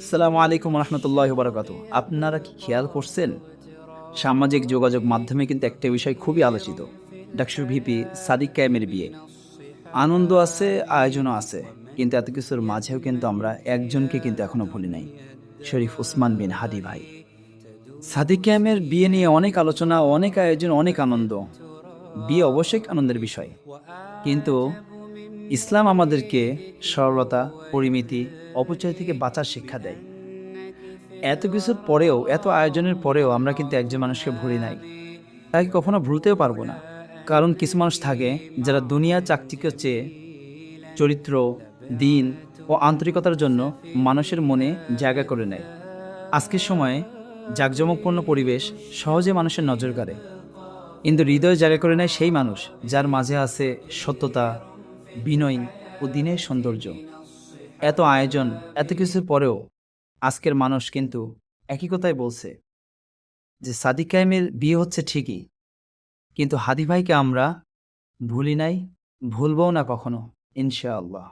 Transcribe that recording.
আসসালামু আলাইকুম রহমতুল্লাহ বারকাত। আপনারা কি খেয়াল করছেন, সামাজিক যোগাযোগ মাধ্যমে কিন্তু একটা বিষয় খুবই আলোচিত, ডাকসুর ভিপি সাদিক কায়েমের বিয়ে। আনন্দ আছে, আয়োজনও আছে, কিন্তু এত কিছুর মাঝেও কিন্তু আমরা একজনকে কিন্তু এখনো ভুলি নাই, শরীফ ওসমান বিন হাদি ভাই। সাদিক কায়েমের বিয়ে নিয়ে অনেক আলোচনা, অনেক আয়োজন, অনেক আনন্দ। বিয়ে অবশ্যই আনন্দের বিষয়, কিন্তু ইসলাম আমাদেরকে সরলতা, পরিমিতি, অপচয় থেকে বাঁচার শিক্ষা দেয়। এত কিছুর পরেও, এত আয়োজনের পরেও আমরা কিন্তু একজন মানুষকে ভুলি নাই, তাকে কখনো ভুলতেও পারবো না। কারণ কিছু মানুষ থাকে যারা দুনিয়া চাকচিক্য চেয়ে চরিত্র, দিন ও আন্তরিকতার জন্য মানুষের মনে জায়গা করে নেয়। আজকের সময়ে জাঁকজমকপূর্ণ পরিবেশ সহজে মানুষের নজর কাড়ে, কিন্তু হৃদয় জায়গা করে নেয় সেই মানুষ যার মাঝে আছে সত্যতা, বিনয় ও দিনের সৌন্দর্য। এত আয়োজন, এত কিছুর পরেও আজকের মানুষ কিন্তু একই কথাই বলছে, যে সাদিক কায়েমের বিয়ে হচ্ছে ঠিকই, কিন্তু হাদি ভাইকে আমরা ভুলি নাই, ভুলবও না কখনো, ইনশাআল্লাহ।